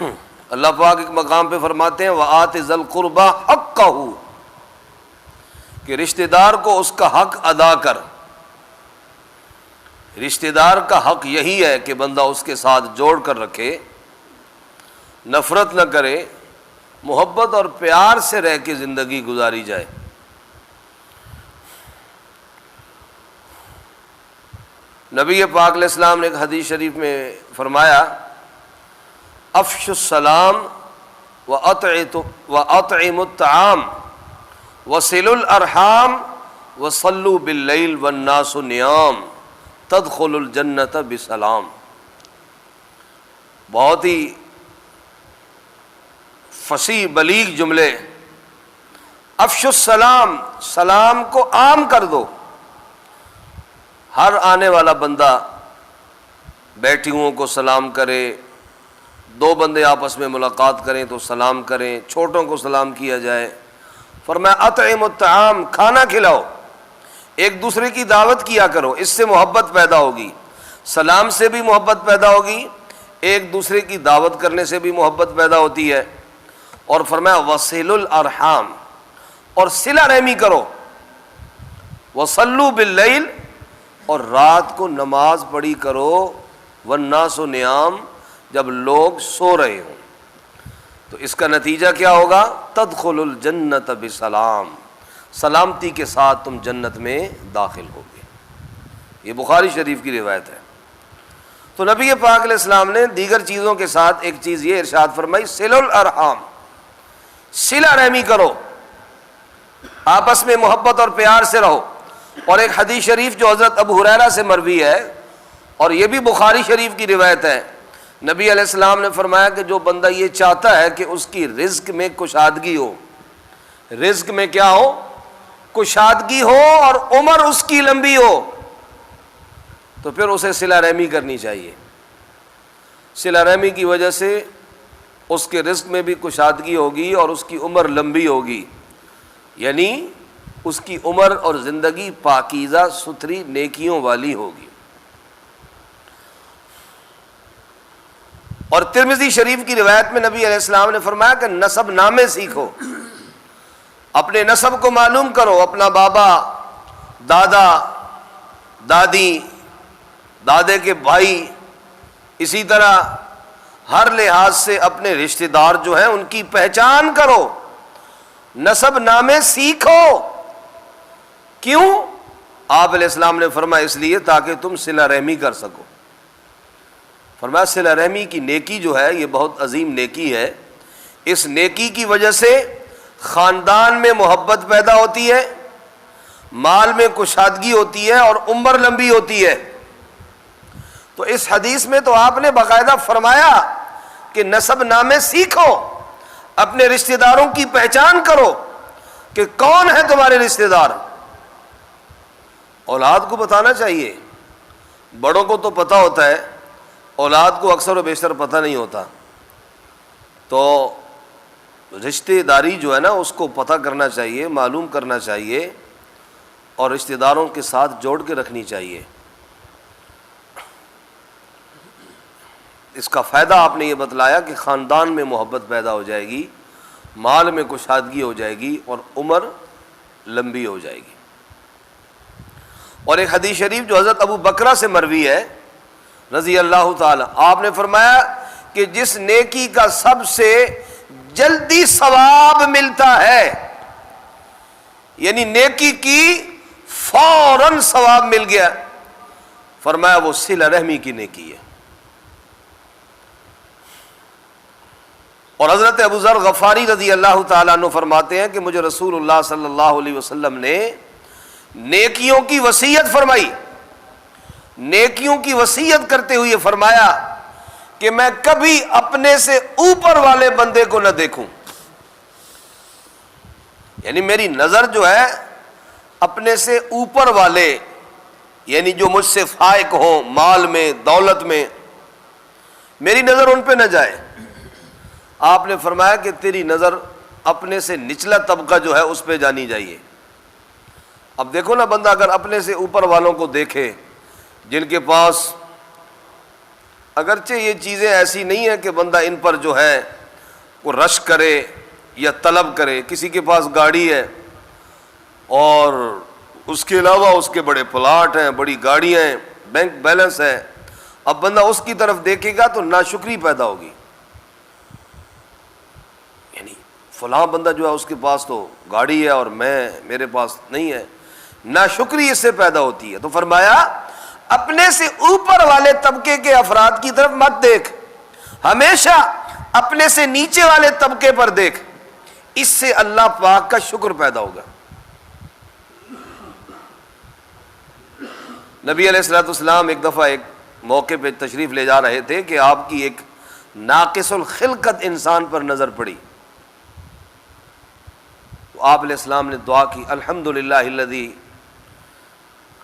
اللہ پاک ایک مقام پہ فرماتے ہیں وَآتِ ذَا الْقُرْبَى حَقَّهُ، کہ رشتہ دار کو اس کا حق ادا کر۔ رشتہ دار کا حق یہی ہے کہ بندہ اس کے ساتھ جوڑ کر رکھے، نفرت نہ کرے، محبت اور پیار سے رہ کے زندگی گزاری جائے۔ نبی پاک علیہ السلام نے ایک حدیث شریف میں فرمایا افشوا السلام وأطعموا الطعام وصلوا الارحام وصلوا باللیل والناس نیام تدخلوا الجنۃ بسلام۔ بہت ہی فصیح بلیغ جملے۔ افشوا السلام، سلام کو عام کر دو، ہر آنے والا بندہ بیٹھوں کو سلام کرے، دو بندے آپس میں ملاقات کریں تو سلام کریں، چھوٹوں کو سلام کیا جائے۔ فرمایا اطعموا الطعام، کھانا کھلاؤ، ایک دوسرے کی دعوت کیا کرو، اس سے محبت پیدا ہوگی، سلام سے بھی محبت پیدا ہوگی، ایک دوسرے کی دعوت کرنے سے بھی محبت پیدا ہوتی ہے۔ اور فرمایا وصلوا الارحام، اور صلہ رحمی کرو، وصلوا باللیل، اور رات کو نماز پڑھی کرو، والناس نیام، جب لوگ سو رہے ہوں۔ تو اس کا نتیجہ کیا ہوگا؟ تدخل الجنت بسلام، سلامتی کے ساتھ تم جنت میں داخل ہوگے۔ یہ بخاری شریف کی روایت ہے۔ تو نبی پاک علیہ السلام نے دیگر چیزوں کے ساتھ ایک چیز یہ ارشاد فرمائی، صلہ الارحام، صلہ رحمی کرو، آپس میں محبت اور پیار سے رہو۔ اور ایک حدیث شریف جو حضرت ابو ہریرہ سے مروی ہے، اور یہ بھی بخاری شریف کی روایت ہے، نبی علیہ السلام نے فرمایا کہ جو بندہ یہ چاہتا ہے کہ اس کی رزق میں کشادگی ہو، رزق میں کیا ہو؟ کشادگی ہو، اور عمر اس کی لمبی ہو، تو پھر اسے صلہ رحمی کرنی چاہیے۔ صلہ رحمی کی وجہ سے اس کے رزق میں بھی کشادگی ہوگی اور اس کی عمر لمبی ہوگی، یعنی اس کی عمر اور زندگی پاکیزہ ستھری نیکیوں والی ہوگی۔ اور ترمذی شریف کی روایت میں نبی علیہ السلام نے فرمایا کہ نسب نامے سیکھو، اپنے نسب کو معلوم کرو، اپنا بابا، دادا، دادی، دادے کے بھائی، اسی طرح ہر لحاظ سے اپنے رشتہ دار جو ہیں ان کی پہچان کرو، نسب نامے سیکھو۔ کیوں؟ آپ علیہ السلام نے فرمایا اس لیے تاکہ تم صلہ رحمی کر سکو۔ فرمایا صلہ رحمی کی نیکی جو ہے یہ بہت عظیم نیکی ہے، اس نیکی کی وجہ سے خاندان میں محبت پیدا ہوتی ہے، مال میں کشادگی ہوتی ہے، اور عمر لمبی ہوتی ہے۔ تو اس حدیث میں تو آپ نے باقاعدہ فرمایا کہ نسب نامے سیکھو، اپنے رشتہ داروں کی پہچان کرو کہ کون ہے تمہارے رشتہ دار۔ اولاد کو بتانا چاہیے، بڑوں کو تو پتہ ہوتا ہے، اولاد کو اکثر و بیشتر پتہ نہیں ہوتا۔ تو رشتہ داری جو ہے نا اس کو پتہ کرنا چاہیے، معلوم کرنا چاہیے، اور رشتہ داروں کے ساتھ جوڑ کے رکھنی چاہیے۔ اس کا فائدہ آپ نے یہ بتلایا کہ خاندان میں محبت پیدا ہو جائے گی، مال میں کشادگی ہو جائے گی، اور عمر لمبی ہو جائے گی۔ اور ایک حدیث شریف جو حضرت ابو بکرہ سے مروی ہے رضی اللہ تعالی، آپ نے فرمایا کہ جس نیکی کا سب سے جلدی ثواب ملتا ہے، یعنی نیکی کی فوراً ثواب مل گیا، فرمایا وہ صلہ رحمی کی نیکی ہے۔ اور حضرت ابو ذر غفاری رضی اللہ تعالیٰ عنہ فرماتے ہیں کہ مجھے رسول اللہ صلی اللہ علیہ وسلم نے نیکیوں کی وصیت فرمائی، نیکیوں کی وصیت کرتے ہوئے فرمایا کہ میں کبھی اپنے سے اوپر والے بندے کو نہ دیکھوں، یعنی میری نظر جو ہے اپنے سے اوپر والے، یعنی جو مجھ سے فائق ہوں مال میں، دولت میں، میری نظر ان پہ نہ جائے۔ آپ نے فرمایا کہ تیری نظر اپنے سے نچلا طبقہ جو ہے اس پہ جانی چاہیے۔ اب دیکھو نا، بندہ اگر اپنے سے اوپر والوں کو دیکھے، جن کے پاس اگرچہ یہ چیزیں ایسی نہیں ہیں کہ بندہ ان پر جو ہے وہ رش کرے یا طلب کرے. کسی کے پاس گاڑی ہے اور اس کے علاوہ اس کے بڑے پلاٹ ہیں, بڑی گاڑیاں ہیں, بینک بیلنس ہے, اب بندہ اس کی طرف دیکھے گا تو ناشکری پیدا ہوگی. یعنی فلاں بندہ جو ہے اس کے پاس تو گاڑی ہے اور میرے پاس نہیں ہے, ناشکری اس سے پیدا ہوتی ہے. تو فرمایا اپنے سے اوپر والے طبقے کے افراد کی طرف مت دیکھ, ہمیشہ اپنے سے نیچے والے طبقے پر دیکھ, اس سے اللہ پاک کا شکر پیدا ہوگا. نبی علیہ الصلوۃ والسلام ایک دفعہ ایک موقع پہ تشریف لے جا رہے تھے کہ آپ کی ایک ناقص الخلقت انسان پر نظر پڑی. تو آپ علیہ السلام نے دعا کی, الحمدللہ الذی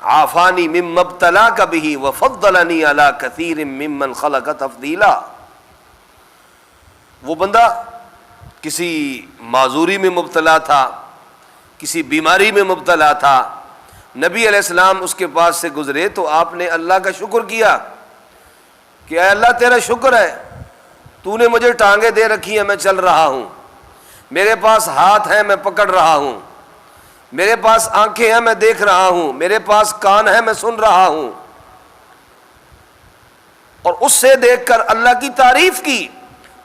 عافانی مما ابتلاک بہ وفضلنی علی کثیر ممن خلق تفضیلا. وہ بندہ کسی معذوری میں مبتلا تھا, کسی بیماری میں مبتلا تھا, نبی علیہ السلام اس کے پاس سے گزرے تو آپ نے اللہ کا شکر کیا کہ اے اللہ تیرا شکر ہے, تو نے مجھے ٹانگیں دے رکھی ہیں, میں چل رہا ہوں, میرے پاس ہاتھ ہیں میں پکڑ رہا ہوں, میرے پاس آنکھیں ہیں میں دیکھ رہا ہوں, میرے پاس کان ہیں میں سن رہا ہوں. اور اس سے دیکھ کر اللہ کی تعریف کی,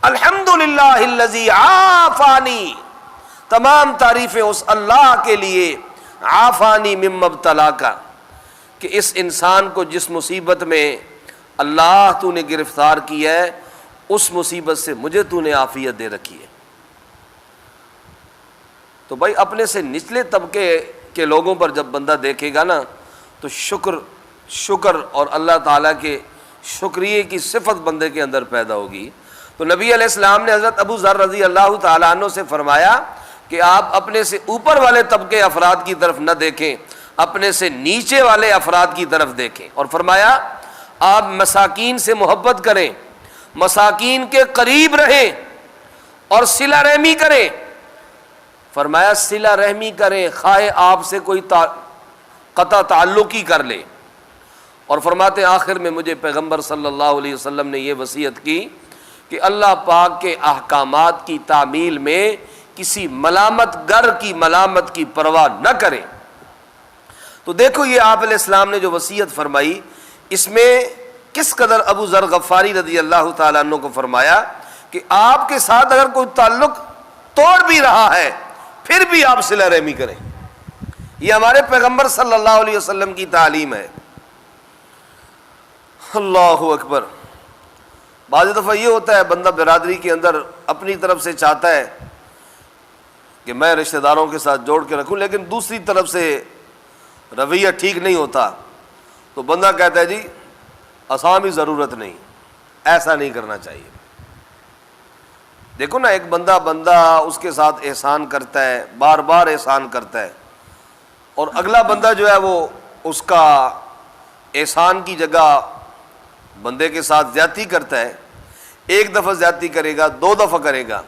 الحمدللہ الذی عافانی, تمام تعریفیں اس اللہ کے لیے, عافانی مما ابتلاک, کہ اس انسان کو جس مصیبت میں اللہ تو نے گرفتار کیا ہے اس مصیبت سے مجھے تو نے عافیت دے رکھی ہے. تو بھائی اپنے سے نچلے طبقے کے لوگوں پر جب بندہ دیکھے گا نا تو شکر اور اللہ تعالیٰ کے شکریہ کی صفت بندے کے اندر پیدا ہوگی. تو نبی علیہ السلام نے حضرت ابو ذر رضی اللہ تعالیٰ عنہ سے فرمایا کہ آپ اپنے سے اوپر والے طبقے افراد کی طرف نہ دیکھیں, اپنے سے نیچے والے افراد کی طرف دیکھیں. اور فرمایا آپ مساکین سے محبت کریں, مساکین کے قریب رہیں اور صلہ رحمی کریں. فرمایا صلہ رحمی کریں خواہ آپ سے کوئی قطع تعلق ہی کر لے. اور فرماتے آخر میں مجھے پیغمبر صلی اللہ علیہ وسلم نے یہ وصیت کی کہ اللہ پاک کے احکامات کی تعمیل میں کسی ملامت گر کی ملامت کی پرواہ نہ کریں. تو دیکھو یہ آپ علیہ السلام نے جو وصیت فرمائی, اس میں کس قدر ابو ذر غفاری رضی اللہ تعالیٰ عنہ کو فرمایا کہ آپ کے ساتھ اگر کوئی تعلق توڑ بھی رہا ہے پھر بھی آپ صلہ رحمی کریں. یہ ہمارے پیغمبر صلی اللہ علیہ وسلم کی تعلیم ہے. اللہ اکبر. بعض دفعہ یہ ہوتا ہے بندہ برادری کے اندر اپنی طرف سے چاہتا ہے کہ میں رشتہ داروں کے ساتھ جوڑ کے رکھوں, لیکن دوسری طرف سے رویہ ٹھیک نہیں ہوتا تو بندہ کہتا ہے جی آسان ہی ضرورت نہیں, ایسا نہیں کرنا چاہیے. دیکھو نا ایک بندہ اس کے ساتھ احسان کرتا ہے, بار بار احسان کرتا ہے, اور اگلا بندہ جو ہے وہ اس کا احسان کی جگہ بندے کے ساتھ زیادتی کرتا ہے. ایک دفعہ زیادتی کرے گا, دو دفعہ کرے گا,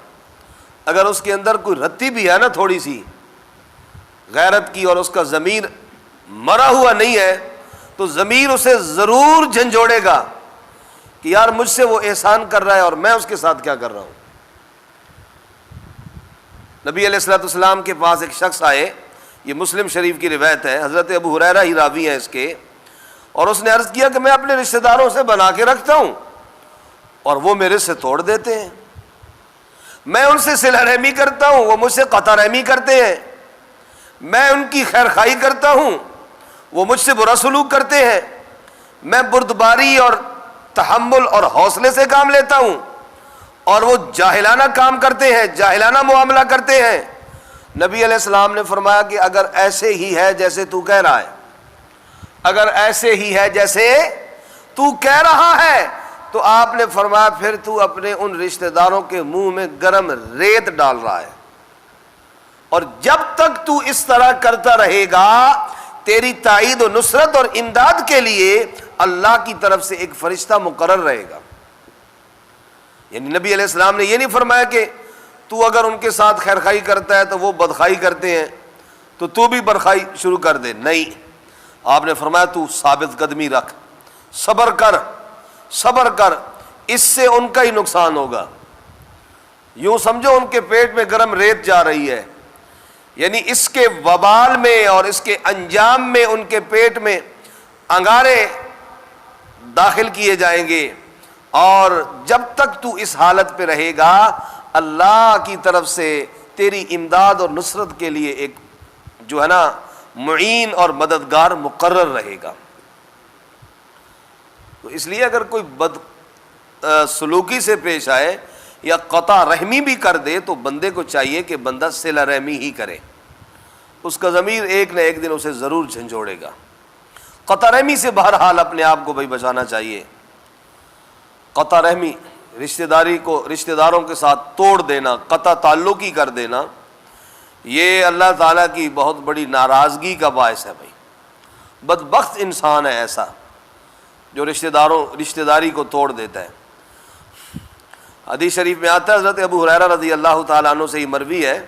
اگر اس کے اندر کوئی رتی بھی ہے نا تھوڑی سی غیرت کی اور اس کا ضمیر مرا ہوا نہیں ہے تو ضمیر اسے ضرور جھنجھوڑے گا کہ یار مجھ سے وہ احسان کر رہا ہے اور میں اس کے ساتھ کیا کر رہا ہوں. نبی علیہ الصلوۃ والسلام کے پاس ایک شخص آئے, یہ مسلم شریف کی روایت ہے, حضرت ابو ہریرہ ہی راوی ہیں اس کے, اور اس نے عرض کیا کہ میں اپنے رشتہ داروں سے بنا کے رکھتا ہوں اور وہ میرے سے توڑ دیتے ہیں, میں ان سے صلہ رحمی کرتا ہوں وہ مجھ سے قطع رحمی کرتے ہیں, میں ان کی خیر خواہی کرتا ہوں وہ مجھ سے برا سلوک کرتے ہیں, میں بردباری اور تحمل اور حوصلے سے کام لیتا ہوں اور وہ جاہلانہ کام کرتے ہیں, جاہلانہ معاملہ کرتے ہیں. نبی علیہ السلام نے فرمایا کہ اگر ایسے ہی ہے جیسے تو کہہ رہا ہے, اگر ایسے ہی ہے جیسے تو کہہ رہا ہے, تو آپ نے فرمایا پھر تو اپنے ان رشتہ داروں کے منہ میں گرم ریت ڈال رہا ہے, اور جب تک تو اس طرح کرتا رہے گا تیری تائید و نصرت اور امداد کے لیے اللہ کی طرف سے ایک فرشتہ مقرر رہے گا. یعنی نبی علیہ السلام نے یہ نہیں فرمایا کہ تو اگر ان کے ساتھ خیر خواہی کرتا ہے تو وہ بدخواہی کرتے ہیں تو بھی بدخواہی شروع کر دے, نہیں, آپ نے فرمایا تو ثابت قدمی رکھ, صبر کر, صبر کر، اس سے ان کا ہی نقصان ہوگا۔ یوں سمجھو ان کے پیٹ میں گرم ریت جا رہی ہے، یعنی اس کے وبال میں اور اس کے انجام میں ان کے پیٹ میں انگارے داخل کیے جائیں گے، اور جب تک تو اس حالت پہ رہے گا اللہ کی طرف سے تیری امداد اور نصرت کے لیے ایک جو ہے نا معین اور مددگار مقرر رہے گا۔ تو اس لیے اگر کوئی بد سلوکی سے پیش آئے یا قطع رحمی بھی کر دے تو بندے کو چاہیے کہ بندہ صلہ رحمی ہی کرے، اس کا ضمیر ایک نہ ایک دن اسے ضرور جھنجھوڑے گا۔ قطع رحمی سے بہرحال اپنے آپ کو بھائی بچانا چاہیے۔ قطع رحمی، رشتہ داروں کے ساتھ توڑ دینا، قطع تعلقی کر دینا، یہ اللہ تعالیٰ کی بہت بڑی ناراضگی کا باعث ہے۔ بھائی بدبخت انسان ہے ایسا جو رشتہ داری کو توڑ دیتا ہے۔ حدیث شریف میں آتا ہے، حضرت ابو ہریرہ رضی اللہ تعالیٰ عنہ سے یہ مروی ہے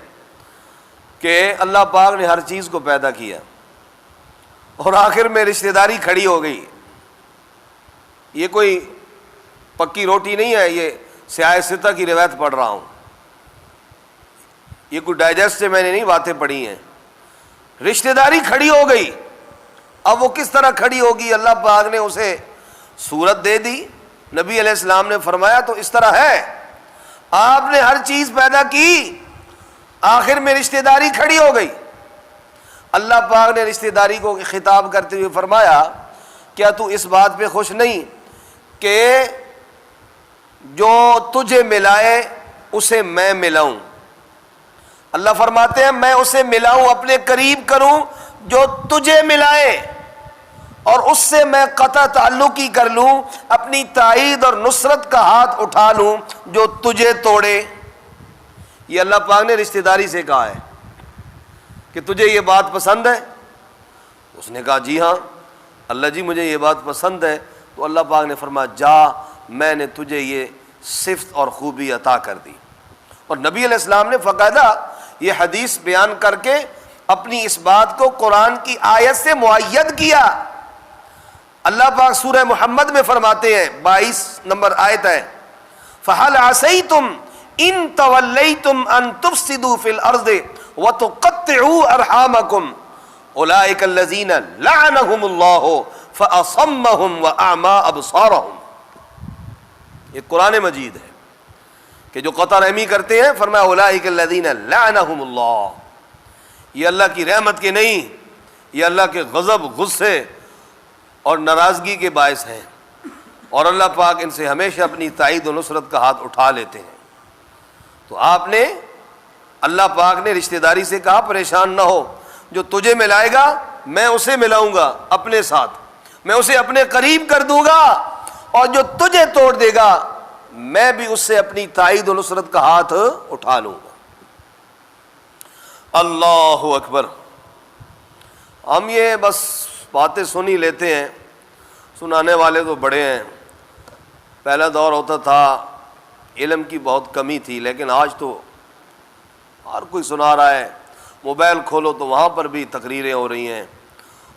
کہ اللہ پاک نے ہر چیز کو پیدا کیا اور آخر میں رشتہ داری کھڑی ہو گئی۔ یہ کوئی پکی روٹی نہیں ہے، یہ سیاہ ستہ کی روایت پڑھ رہا ہوں، یہ کوئی ڈائجسٹ سے میں نے نہیں باتیں پڑھی ہیں۔ رشتہ داری کھڑی ہو گئی، اب وہ کس طرح کھڑی ہوگی؟ اللہ پاک نے اسے صورت دے دی، نبی علیہ السلام نے فرمایا تو اس طرح ہے، آپ نے ہر چیز پیدا کی، آخر میں رشتہ داری کھڑی ہو گئی۔ اللہ پاک نے رشتہ داری کو خطاب کرتے ہوئے فرمایا کیا تو اس بات پہ خوش نہیں کہ جو تجھے ملائے اسے میں ملاؤں؟ اللہ فرماتے ہیں میں اسے ملاؤں، اپنے قریب کروں جو تجھے ملائے، اور اس سے میں قطع تعلقی کر لوں، اپنی تائید اور نصرت کا ہاتھ اٹھا لوں جو تجھے توڑے۔ یہ اللہ پاک نے رشتہ داری سے کہا ہے کہ تجھے یہ بات پسند ہے؟ اس نے کہا جی ہاں اللہ جی مجھے یہ بات پسند ہے۔ تو اللہ پاک نے فرمایا جا، میں نے تجھے یہ صفت اور خوبی عطا کر دی۔ اور نبی علیہ السلام نے باقاعدہ یہ حدیث بیان کر کے اپنی اس بات کو قرآن کی آیت سے مؤید کیا۔ اللہ پاک سورہ محمد میں فرماتے ہیں، 22 نمبر آیت ہے، فَهَلْ عَسَيْتُمْ إِن تَوَلَّيْتُمْ أَن تُفْسِدُوا فِي الْأَرْضِ وَتُقَطِّعُوا أَرْحَامَكُمْ أُولَٰئِكَ الَّذِينَ لَعَنَهُمُ اللَّهُ فَأَصَمَّهُمْ وَأَعْمَىٰ أَبْصَارَهُمْ۔ یہ قرآن مجید ہے کہ جو قطع رحمی کرتے ہیں، فرمایا أُولَٰئِكَ الَّذِينَ لَعَنَهُمُ اللَّهُ، یہ اللہ کی رحمت کے نہیں، یہ اللہ کے غضب، غصے اور ناراضگی کے باعث ہیں، اور اللہ پاک ان سے ہمیشہ اپنی تائید و نصرت کا ہاتھ اٹھا لیتے ہیں۔ تو آپ نے، اللہ پاک نے رشتہ داری سے کہا پریشان نہ ہو، جو تجھے ملائے گا میں اسے ملاؤں گا اپنے ساتھ، میں اسے اپنے قریب کر دوں گا، اور جو تجھے توڑ دے گا میں بھی اس سے اپنی تائید و نصرت کا ہاتھ اٹھا لوں گا۔ اللہ اکبر۔ ہم یہ بس باتیں سن ہی لیتے ہیں، سنانے والے تو بڑے ہیں۔ پہلا دور ہوتا تھا علم کی بہت کمی تھی، لیکن آج تو ہر کوئی سنا رہا ہے، موبائل کھولو تو وہاں پر بھی تقریریں ہو رہی ہیں،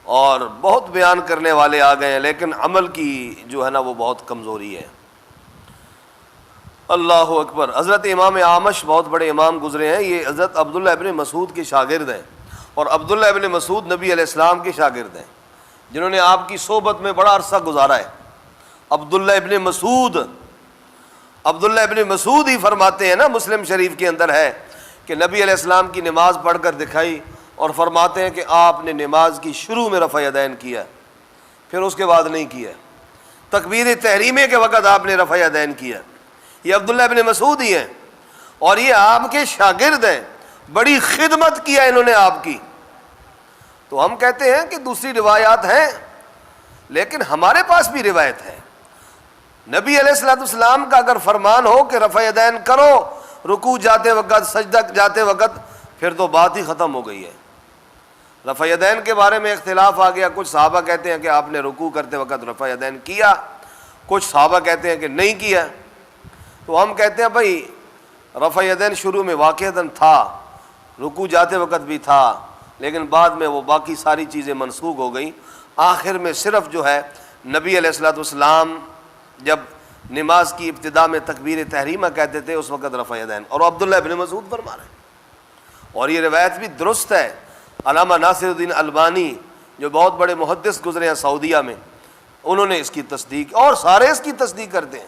اور بہت بیان کرنے والے آ گئے ہیں، لیکن عمل کی جو ہے نا وہ بہت کمزوری ہے۔ اللہ اکبر۔ حضرت امام اعمش بہت بڑے امام گزرے ہیں، یہ حضرت عبداللہ ابن مسعود کے شاگرد ہیں، اور عبداللہ ابن مسعود نبی علیہ السلام کے شاگرد ہیں جنہوں نے آپ کی صحبت میں بڑا عرصہ گزارا ہے۔ عبداللہ ابن مسعود ہی فرماتے ہیں نا، مسلم شریف کے اندر ہے کہ نبی علیہ السلام کی نماز پڑھ کر دکھائی، اور فرماتے ہیں کہ آپ نے نماز کی شروع میں رفع یدین کیا، پھر اس کے بعد نہیں کیا، تکبیر تحریمے کے وقت آپ نے رفع یدین کیا۔ یہ عبداللہ ابن مسعود ہی ہیں، اور یہ آپ کے شاگرد ہیں، بڑی خدمت کیا انہوں نے آپ کی۔ تو ہم کہتے ہیں کہ دوسری روایات ہیں، لیکن ہمارے پاس بھی روایت ہے۔ نبی علیہ السلام کا اگر فرمان ہو کہ رفع یدین کرو رکوع جاتے وقت، سجدہ جاتے وقت، پھر تو بات ہی ختم ہو گئی ہے۔ رفع یدین کے بارے میں اختلاف آ گیا، کچھ صحابہ کہتے ہیں کہ آپ نے رکوع کرتے وقت رفع یدین کیا، کچھ صحابہ کہتے ہیں کہ نہیں کیا۔ تو ہم کہتے ہیں بھائی رفع یدین شروع میں واقعتاً تھا، رکوع جاتے وقت بھی تھا، لیکن بعد میں وہ باقی ساری چیزیں منسوخ ہو گئیں۔ آخر میں صرف جو ہے نبی علیہ السلام جب نماز کی ابتدا میں تکبیر تحریمہ کہتے تھے اس وقت رفع یدین، اور عبداللہ ابن مسعود فرما رہے ہیں، اور یہ روایت بھی درست ہے۔ علامہ ناصر الدین البانی جو بہت بڑے محدث گزرے ہیں سعودیہ میں، انہوں نے اس کی تصدیق، اور سارے اس کی تصدیق کرتے ہیں۔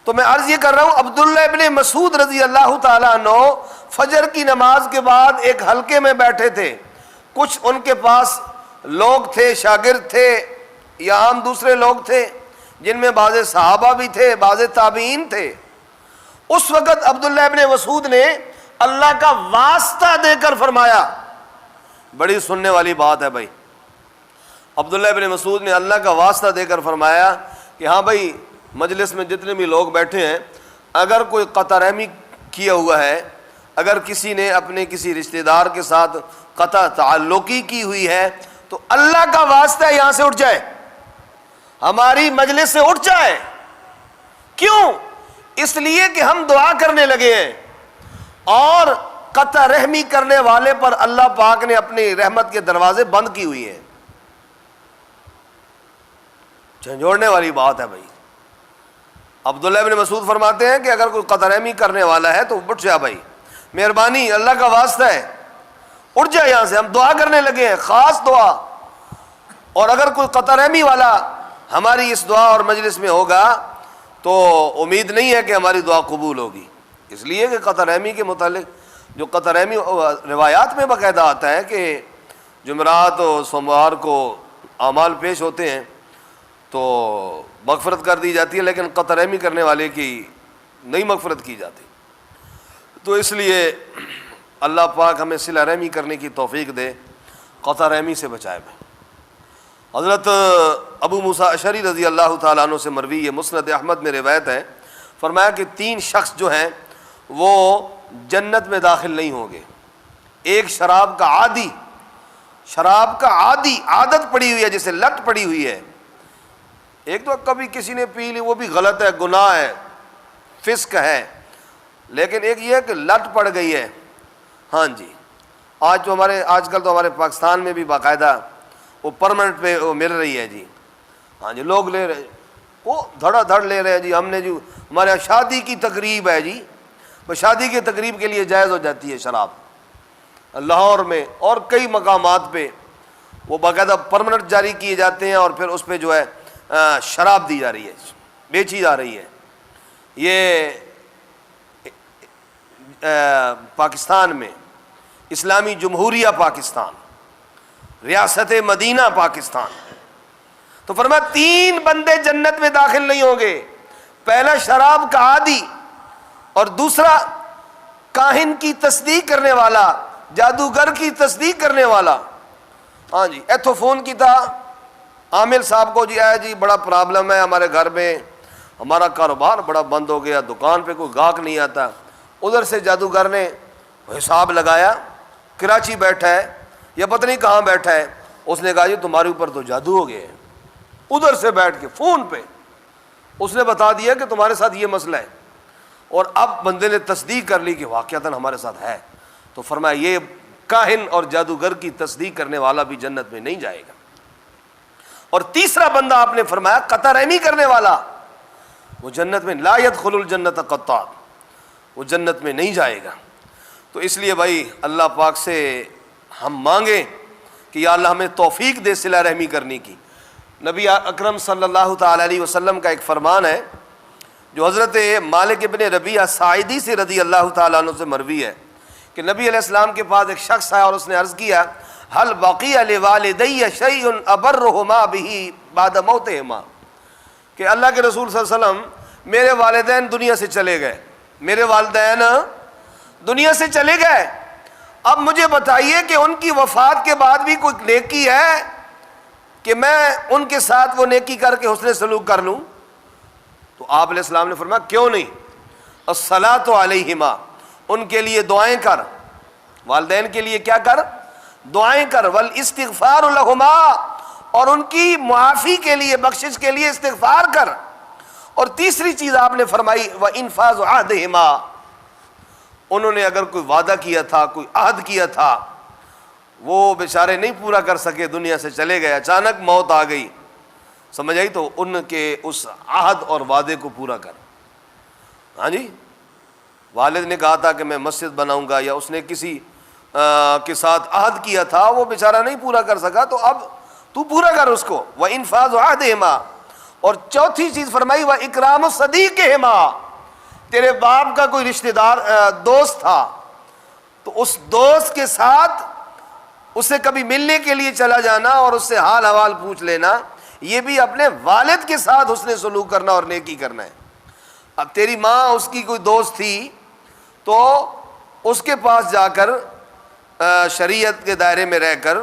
تو میں عرض یہ کر رہا ہوں، عبداللہ ابن مسعود رضی اللہ تعالیٰ عنہ فجر کی نماز کے بعد ایک حلقے میں بیٹھے تھے، کچھ ان کے پاس لوگ تھے، شاگرد تھے یا عام دوسرے لوگ تھے، جن میں بعض صحابہ بھی تھے، بعض تابعین تھے۔ اس وقت عبداللہ ابن مسعود نے اللہ کا واسطہ دے کر فرمایا، بڑی سننے والی بات ہے بھائی، عبداللہ ابن مسعود نے اللہ کا واسطہ دے کر فرمایا کہ ہاں بھائی، مجلس میں جتنے بھی لوگ بیٹھے ہیں، اگر کوئی قطع رحمی کیا ہوا ہے، اگر کسی نے اپنے کسی رشتہ دار کے ساتھ قطع تعلقی کی ہوئی ہے، تو اللہ کا واسطہ یہاں سے اٹھ جائے، ہماری مجلس سے اٹھ جائے۔ کیوں؟ اس لیے کہ ہم دعا کرنے لگے ہیں، اور قطع رحمی کرنے والے پر اللہ پاک نے اپنی رحمت کے دروازے بند کی ہوئی ہیں۔ جھنجھوڑنے والی بات ہے بھائی۔ عبداللہ ابن مسعود فرماتے ہیں کہ اگر کوئی قطع رحمی کرنے والا ہے تو اٹھ جا بھائی، مہربانی، اللہ کا واسطہ ہے، اٹھ جا یہاں سے، ہم دعا کرنے لگے ہیں، خاص دعا۔ اور اگر کوئی قطع رحمی والا ہماری اس دعا اور مجلس میں ہوگا تو امید نہیں ہے کہ ہماری دعا قبول ہوگی، اس لیے کہ قطع رحمی کے متعلق جو قطع رحمی روایات میں باقاعدہ آتا ہے کہ جمعرات و سوموار کو اعمال پیش ہوتے ہیں تو مغفرت کر دی جاتی ہے، لیکن قطع رحمی کرنے والے کی نہیں مغفرت کی جاتی۔ تو اس لیے اللہ پاک ہمیں صلہ رحمی کرنے کی توفیق دے، قطع رحمی سے بچائے بھائی۔ حضرت ابو موسیٰ اشعری رضی اللہ تعالیٰ عنہ سے مروی ہے، مسند احمد میں روایت ہے، فرمایا کہ 3 شخص جو ہیں وہ جنت میں داخل نہیں ہوں گے۔ ایک شراب کا عادی، شراب کا عادی، عادت پڑی ہوئی ہے، جسے لت پڑی ہوئی ہے۔ ایک تو کبھی کسی نے پی لی، وہ بھی غلط ہے، گناہ ہے، فسق ہے، لیکن ایک یہ کہ لت پڑ گئی ہے۔ ہاں جی، آج کل تو ہمارے پاکستان میں بھی باقاعدہ وہ پرمنٹ پہ وہ مل رہی ہے جی۔ ہاں جی، لوگ لے رہے، وہ دھڑا دھڑ لے رہے ہیں جی۔ ہم نے جو ہمارے یہاں شادی کی تقریب ہے جی، وہ شادی کی تقریب کے لیے جائز ہو جاتی ہے شراب، لاہور میں اور کئی مقامات پہ وہ باقاعدہ پرمنٹ جاری کیے جاتے ہیں، اور پھر اس پہ جو ہے شراب دی جا رہی ہے، بیچی جا رہی ہے۔ یہ پاکستان میں اسلامی جمہوریہ پاکستان، ریاست مدینہ پاکستان۔ تو فرمایا 3 بندے جنت میں داخل نہیں ہوں گے، پہلا شراب کا عادی، اور دوسرا کاہن کی تصدیق کرنے والا، جادوگر کی تصدیق کرنے والا۔ ہاں جی، ایتھو فون کی تھا عامل صاحب کو، جی آیا جی بڑا پرابلم ہے ہمارے گھر میں، ہمارا کاروبار بڑا بند ہو گیا، دکان پہ کوئی گاہک نہیں آتا۔ ادھر سے جادوگر نے حساب لگایا، کراچی بیٹھا ہے یا پتہ نہیں کہاں بیٹھا ہے، اس نے کہا جی تمہارے اوپر تو جادو ہو گیا ہے۔ ادھر سے بیٹھ کے فون پہ اس نے بتا دیا کہ تمہارے ساتھ یہ مسئلہ ہے، اور اب بندے نے تصدیق کر لی کہ واقعتاً ہمارے ساتھ ہے۔ تو فرمایا یہ کاہن اور جادوگر کی تصدیق کرنے والا بھی جنت میں نہیں جائے گا۔ اور تیسرا بندہ آپ نے فرمایا قطع رحمی کرنے والا، وہ جنت میں لا يدخل الجنت قطاع، وہ جنت میں نہیں جائے گا۔ تو اس لیے بھائی اللہ پاک سے ہم مانگیں کہ یا اللہ ہمیں توفیق دے صلہ رحمی کرنے کی۔ نبی اکرم صلی اللہ تعالی علیہ وسلم کا ایک فرمان ہے جو حضرت مالک ابن ربیعہ ساعدی سے رضی اللہ تعالیٰ عنہ سے مروی ہے کہ نبی علیہ السلام کے پاس ایک شخص آیا اور اس نے عرض کیا حل بقی لوالدی شیء ابرہما بہ بعد موتہما، کہ اللہ کے رسول صلی اللہ علیہ وسلم میرے والدین دنیا سے چلے گئے، میرے والدین دنیا سے چلے گئے، اب مجھے بتائیے کہ ان کی وفات کے بعد بھی کوئی نیکی ہے کہ میں ان کے ساتھ وہ نیکی کر کے حسن سلوک کر لوں؟ تو آپ علیہ السلام نے فرمایا کیوں نہیں، الصلاۃ علیہما، ان کے لیے دعائیں کر، والدین کے لیے کیا کر؟ دعائیں کر، والاستغفار لہما، اور ان کی معافی کے لیے، بخشش کے لیے استغفار کر۔ اور تیسری چیز آپ نے فرمائی وانفاذ عہدہما، انہوں نے اگر کوئی وعدہ کیا تھا، کوئی عہد کیا تھا، وہ بیچارے نہیں پورا کر سکے، دنیا سے چلے گئے، اچانک موت آ گئی، سمجھ آئی؟ تو ان کے اس عہد اور وعدے کو پورا کر. ہاں جی، والد نے کہا تھا کہ میں مسجد بناؤں گا، یا اس نے کسی کے ساتھ عہد کیا تھا، وہ بیچارہ نہیں پورا کر سکا، تو اب تو پورا کر اس کو. وَإِنْفَاذُ عَهْدِهِمَا، اور چوتھی چیز فرمائی وَإِكْرَامُ صَدِيقِهِمَا، تیرے باپ کا کوئی رشتہ دار دوست تھا، تو اس دوست کے ساتھ اسے کبھی ملنے کے لیے چلا جانا اور اس سے حال حوال پوچھ لینا، یہ بھی اپنے والد کے ساتھ حسن سلوک کرنا اور نیکی کرنا ہے. اب تیری ماں اس کی کوئی دوست تھی تو اس کے پاس جا کر شریعت کے دائرے میں رہ کر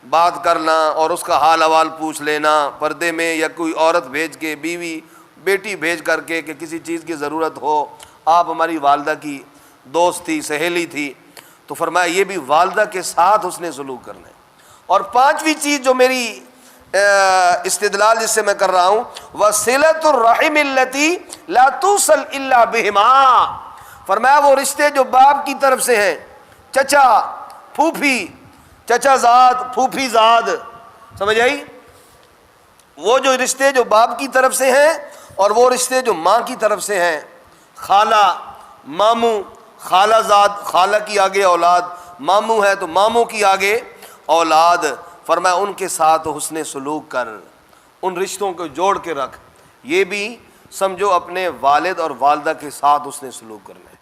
بات کرنا اور اس کا حال حوال پوچھ لینا پردے میں، یا کوئی عورت بھیج کے، بیوی بیٹی بھیج کر کے کہ کسی چیز کی ضرورت ہو، آپ ہماری والدہ کی دوست تھی، سہیلی تھی، تو فرمایا یہ بھی والدہ کے ساتھ اس نے سلوک کرنا ہے. اور پانچویں چیز جو میری استدلال جس سے میں کر رہا ہوں، وَصِلَةُ الرَّحِمِ الَّتِي لَا تُوصَلْ إِلَّا بِهِمَا، فرمایا وہ رشتے جو باپ کی طرف سے ہیں، چچا پھوپھی، چچا زاد پھوپھی زاد، سمجھ آئی؟ وہ جو رشتے جو باپ کی طرف سے ہیں اور وہ رشتے جو ماں کی طرف سے ہیں، خالہ، ماموں، خالہ زاد، خالہ کی آگے اولاد، ماموں ہے تو ماموں کی آگے اولاد، فرمایا ان کے ساتھ حسن سلوک کر، ان رشتوں کو جوڑ کے رکھ. یہ بھی سمجھو اپنے والد اور والدہ کے ساتھ حسن سلوک کرنا ہے.